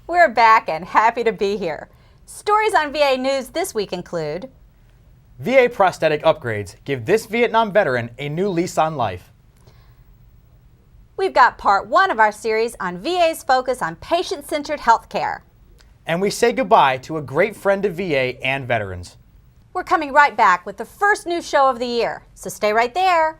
We're back and happy to be here. Stories on VA News this week include VA prosthetic upgrades give this Vietnam veteran a new lease on life. We've got part 1 of our series on VA's focus on patient-centered healthcare. And we say goodbye to a great friend of VA and veterans. We're coming right back with the first news show of the year, so stay right there.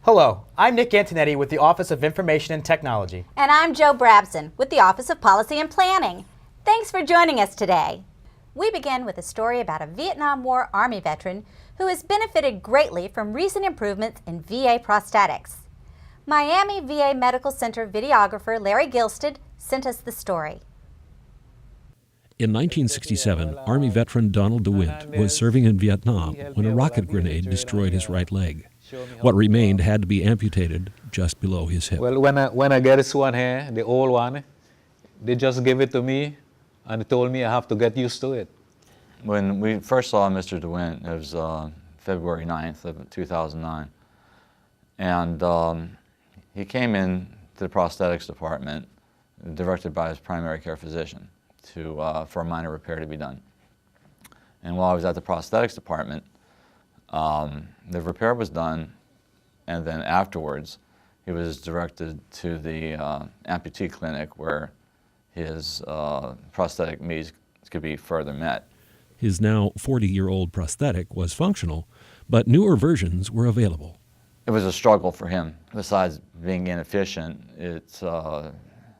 Hello, I'm Nick Antonetti with the Office of Information and Technology. And I'm Jo Brabson with the Office of Policy and Planning. Thanks for joining us today. We begin with a story about a Vietnam War Army veteran who has benefited greatly from recent improvements in VA prosthetics. Miami VA Medical Center videographer Larry Gilstead sent us the story. In 1967, Army veteran Donald DeWint was serving in Vietnam when a rocket grenade destroyed his right leg. What remained had to be amputated just below his hip. Well, when I get this one here, the old one, they just gave it to me and told me I have to get used to it. When we first saw Mr. DeWint, it was February 9th of 2009. And he came in to the prosthetics department, directed by his primary care physician, for a minor repair to be done. And while I was at the prosthetics department, the repair was done, and then afterwards he was directed to the amputee clinic where his prosthetic needs could be further met. His now 40-year-old prosthetic was functional, but newer versions were available. It was a struggle for him. Besides being inefficient, it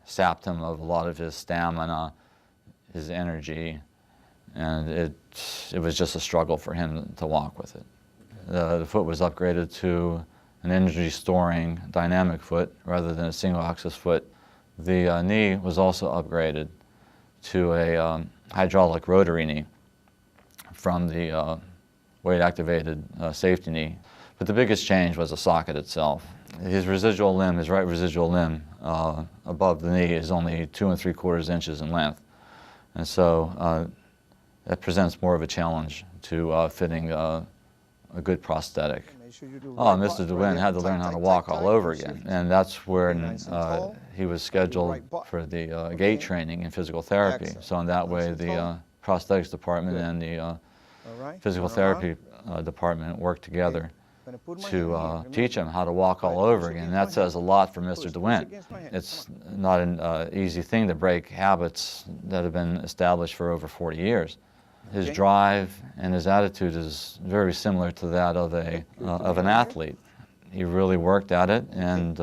sapped him of a lot of his stamina, his energy, and it was just a struggle for him to walk with it. The foot was upgraded to an energy-storing dynamic foot rather than a single-axis foot. The knee was also upgraded to a hydraulic rotary knee from the weight-activated safety knee. But the biggest change was the socket itself. His residual limb, his right residual limb above the knee is only 2 3/4 inches in length. And so that presents more of a challenge to fitting a good prosthetic. Mr. DeWint had to learn how to walk all over again, and that's when he was scheduled for the gait training in physical therapy. So in that way, the prosthetics department and the physical therapy department worked together to teach him how to walk all over again. And that says a lot for Mr. DeWint. It's not an easy thing to break habits that have been established for over 40 years. His drive and his attitude is very similar to that of an athlete. He really worked at it, and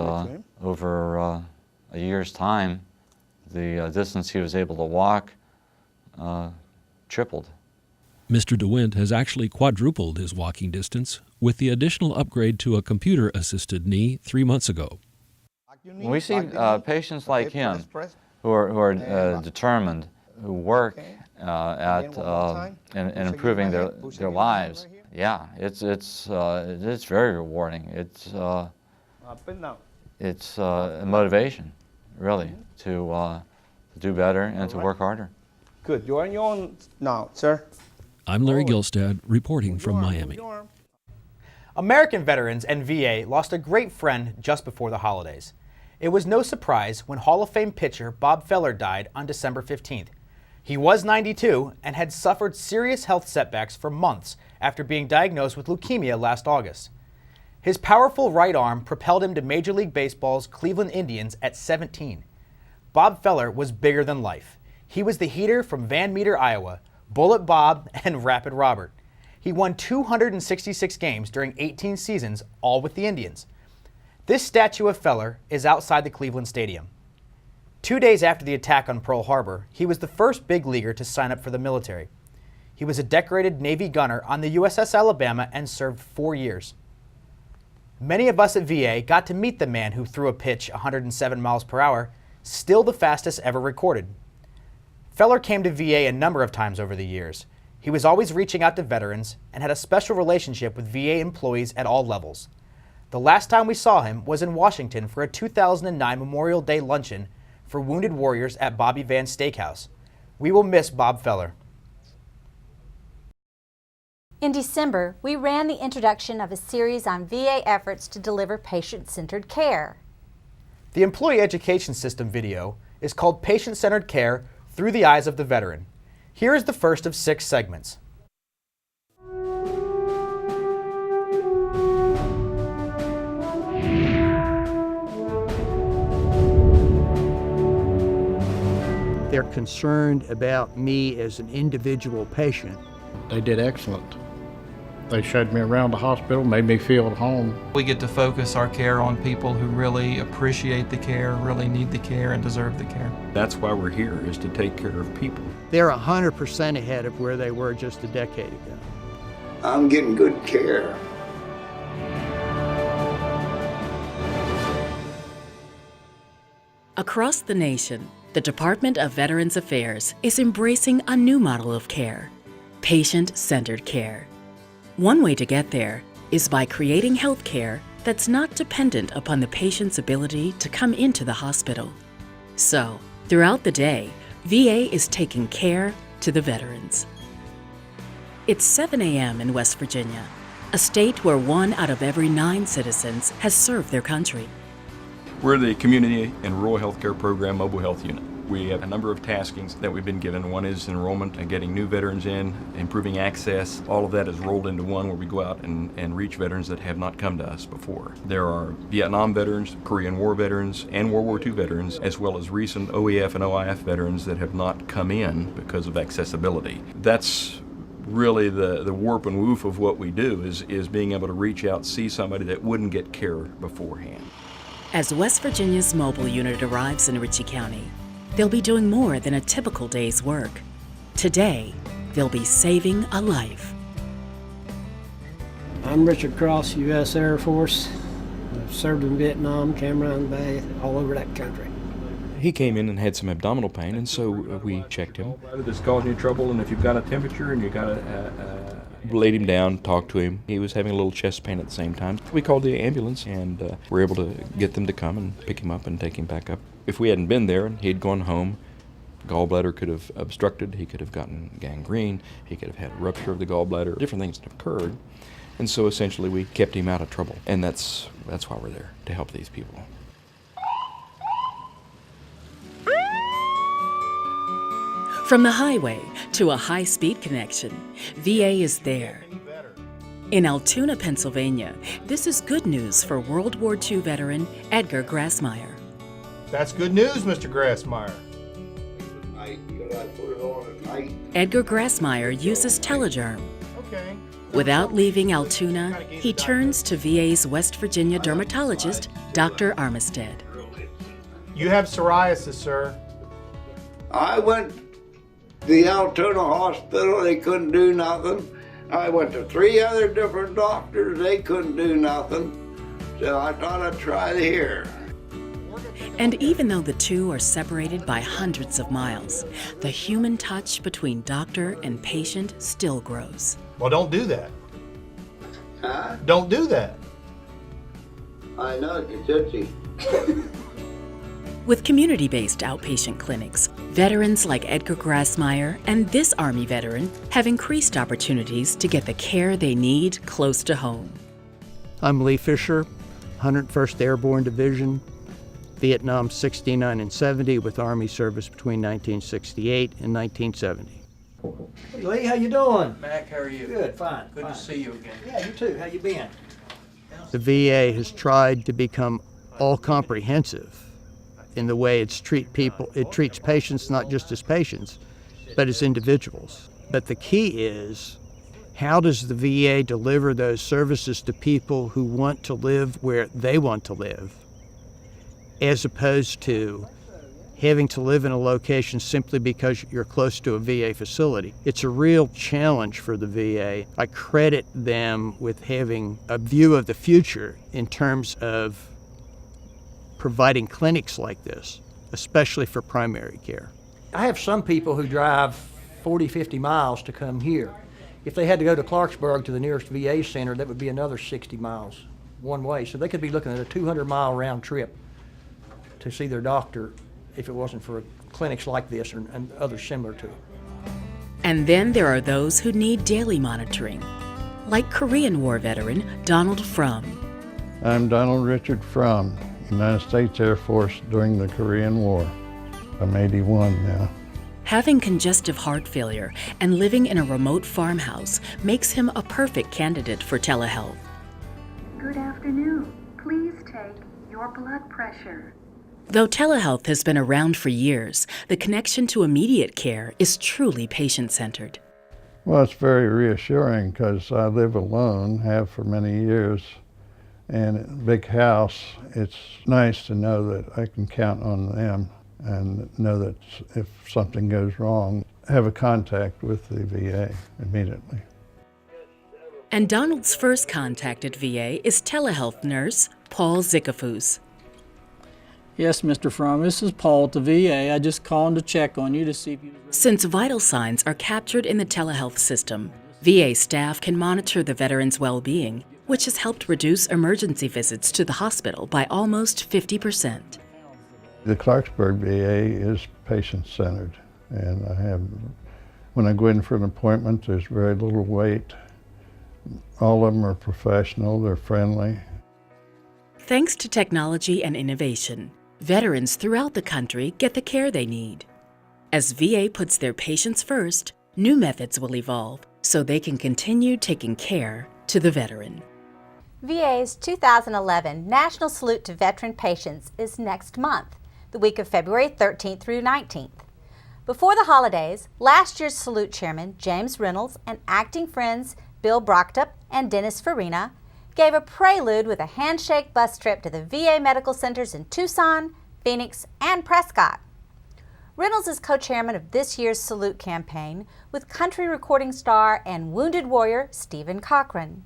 over a year's time, the distance he was able to walk tripled. Mr. DeWint has actually quadrupled his walking distance with the additional upgrade to a computer-assisted knee 3 months ago. When we see patients like him who are determined, who work in improving their lives, yeah, it's very rewarding. It's a motivation, really, to do better and to work harder. Good. You're on your own now, sir. I'm Larry Gilstead, reporting from Miami. American veterans and VA lost a great friend just before the holidays. It was no surprise when Hall of Fame pitcher Bob Feller died on December 15th. He was 92 and had suffered serious health setbacks for months after being diagnosed with leukemia last August. His powerful right arm propelled him to Major League Baseball's Cleveland Indians at 17. Bob Feller was bigger than life. He was the heater from Van Meter, Iowa, Bullet Bob, and Rapid Robert. He won 266 games during 18 seasons, all with the Indians. This statue of Feller is outside the Cleveland Stadium. 2 days after the attack on Pearl Harbor, he was the first big leaguer to sign up for the military. He was a decorated Navy gunner on the USS Alabama and served 4 years. Many of us at VA got to meet the man who threw a pitch 107 miles per hour, still the fastest ever recorded. Feller came to VA a number of times over the years. He was always reaching out to veterans and had a special relationship with VA employees at all levels. The last time we saw him was in Washington for a 2009 Memorial Day luncheon for wounded warriors at Bobby Van's Steakhouse. We will miss Bob Feller. In December, we ran the introduction of a series on VA efforts to deliver patient-centered care. The Employee Education System video is called Patient-Centered Care Through the Eyes of the Veteran. Here is the first of 6 segments. They're concerned about me as an individual patient. They did excellent. They showed me around the hospital, made me feel at home. We get to focus our care on people who really appreciate the care, really need the care, and deserve the care. That's why we're here, is to take care of people. They're 100% ahead of where they were just a decade ago. I'm getting good care. Across the nation, the Department of Veterans Affairs is embracing a new model of care, patient-centered care. One way to get there is by creating health care that's not dependent upon the patient's ability to come into the hospital. So, throughout the day, VA is taking care to the veterans. It's 7 a.m. in West Virginia, a state where 1 out of every 9 citizens has served their country. We're the Community and Rural Healthcare Program Mobile Health Unit. We have a number of taskings that we've been given. One is enrollment and getting new veterans in, improving access. All of that is rolled into one where we go out and reach veterans that have not come to us before. There are Vietnam veterans, Korean War veterans, and World War II veterans, as well as recent OEF and OIF veterans that have not come in because of accessibility. That's really the warp and woof of what we do is being able to reach out, see somebody that wouldn't get care beforehand. As West Virginia's mobile unit arrives in Ritchie County, they'll be doing more than a typical day's work. Today, they'll be saving a life. I'm Richard Cross, U.S. Air Force. I've served in Vietnam, Cam Ranh Bay, all over that country. He came in and had some abdominal pain, and so we checked him. This causing you trouble, and if you've got a temperature and you got laid him down, talked to him. He was having a little chest pain at the same time. We called the ambulance and were able to get them to come and pick him up and take him back up. If we hadn't been there and he'd gone home, gallbladder could have obstructed, he could have gotten gangrene, he could have had a rupture of the gallbladder, different things that have occurred. And so essentially we kept him out of trouble. And that's why we're there, to help these people. From the highway to a high-speed connection, VA is there. In Altoona, Pennsylvania, this is good news for World War II veteran Edgar Grassmeyer. That's good news, Mr. Grassmeyer. Edgar Grassmeyer uses Telegerm. Okay. Without leaving Altoona, he turns to VA's West Virginia dermatologist, Dr. Armistead. You have psoriasis, sir. I went to the Altoona hospital, they couldn't do nothing. I went to 3 other different doctors, they couldn't do nothing. So I thought I'd try here. And even though the two are separated by hundreds of miles, the human touch between doctor and patient still grows. Well, don't do that. Huh? Don't do that. I know, it's itchy. With community-based outpatient clinics, veterans like Edgar Grassmeyer and this Army veteran have increased opportunities to get the care they need close to home. I'm Lee Fisher, 101st Airborne Division, Vietnam 69 and 70 with Army service between 1968 and 1970. Hey Lee, how you doing? Mac, how are you? Good, fine. Good to see you again. Yeah, you too. How you been? The VA has tried to become all-comprehensive in the way it treats patients not just as patients, but as individuals. But the key is, how does the VA deliver those services to people who want to live where they want to live, as opposed to having to live in a location simply because you're close to a VA facility? It's a real challenge for the VA. I credit them with having a view of the future in terms of providing clinics like this, especially for primary care. I have some people who drive 40, 50 miles to come here. If they had to go to Clarksburg to the nearest VA center, that would be another 60 miles one way. So they could be looking at a 200-mile round trip to see their doctor if it wasn't for clinics like this and others similar to it. And then there are those who need daily monitoring. like Korean War veteran Donald Frum. I'm Donald Richard Frum, United States Air Force during the Korean War. I'm 81 now. Having congestive heart failure and living in a remote farmhouse makes him a perfect candidate for telehealth. Good afternoon. Please take your blood pressure. Though telehealth has been around for years, the connection to immediate care is truly patient-centered. Well, it's very reassuring because I live alone, have for many years, and in a big house, it's nice to know that I can count on them and know that if something goes wrong, have a contact with the VA immediately. And Donald's first contact at VA is telehealth nurse Paul Zickafus. Yes, Mr. Frum, this is Paul at the VA. I just called to check on you to see if you... Since vital signs are captured in the telehealth system, VA staff can monitor the veteran's well-being, which has helped reduce emergency visits to the hospital by almost 50%. The Clarksburg VA is patient-centered, and when I go in for an appointment, there's very little wait. All of them are professional, they're friendly. Thanks to technology and innovation, veterans throughout the country get the care they need. As VA puts their patients first, new methods will evolve so they can continue taking care to the veteran. VA's 2011 National Salute to Veteran Patients is next month, the week of February 13th through 19th. Before the holidays, last year's salute chairman, James Reynolds, and acting friends Bill Broctup and Dennis Farina gave a prelude with a handshake bus trip to the VA medical centers in Tucson, Phoenix, and Prescott. Reynolds is co-chairman of this year's salute campaign with country recording star and wounded warrior Stephen Cochran.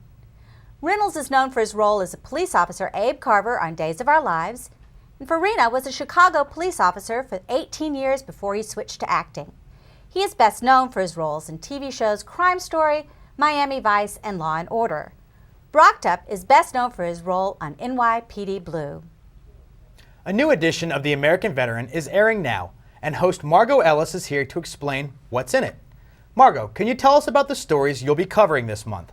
Reynolds is known for his role as a police officer Abe Carver on Days of Our Lives, and Farina was a Chicago police officer for 18 years before he switched to acting. He is best known for his roles in TV shows Crime Story, Miami Vice, and Law & Order. Broctup is best known for his role on NYPD Blue. A new edition of The American Veteran is airing now, and host Margot Ellis is here to explain what's in it. Margot, can you tell us about the stories you'll be covering this month?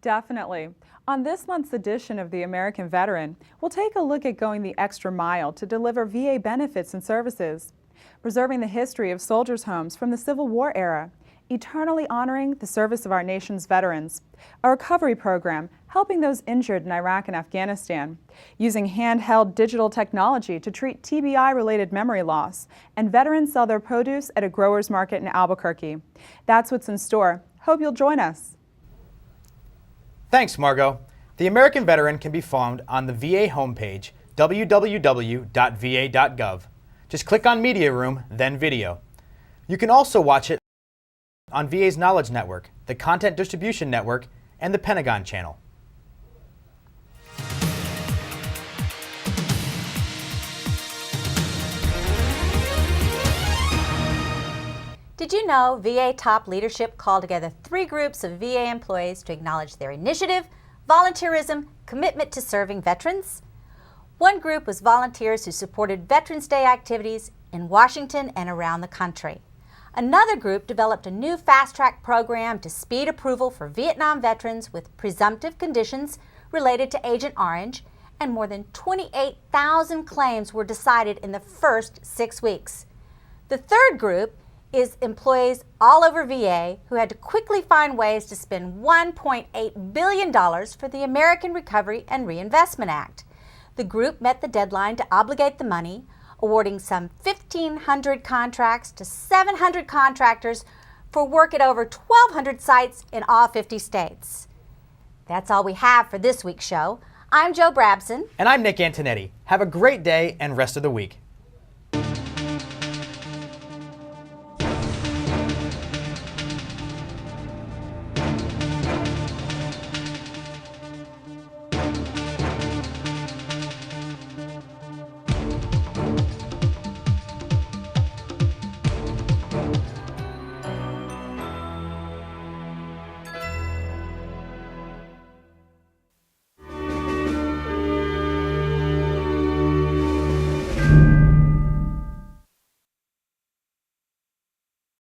Definitely. On this month's edition of The American Veteran, we'll take a look at going the extra mile to deliver VA benefits and services, preserving the history of soldiers' homes from the Civil War era, eternally honoring the service of our nation's veterans, a recovery program helping those injured in Iraq and Afghanistan, using handheld digital technology to treat TBI-related memory loss, and veterans sell their produce at a grower's market in Albuquerque. That's what's in store. Hope you'll join us. Thanks, Margot. The American Veteran can be found on the VA homepage, www.va.gov. Just click on Media Room, then Video. You can also watch it on VA's Knowledge Network, the Content Distribution Network, and the Pentagon Channel. Did you know VA top leadership called together 3 groups of VA employees to acknowledge their initiative, volunteerism, commitment to serving veterans? One group was volunteers who supported Veterans Day activities in Washington and around the country. Another group developed a new fast-track program to speed approval for Vietnam veterans with presumptive conditions related to Agent Orange, and more than 28,000 claims were decided in the first 6 weeks. The third group is employees all over VA who had to quickly find ways to spend $1.8 billion for the American Recovery and Reinvestment Act. The group met the deadline to obligate the money, awarding some 1,500 contracts to 700 contractors for work at over 1,200 sites in all 50 states. That's all we have for this week's show. I'm Joe Brabson. And I'm Nick Antonetti. Have a great day and rest of the week.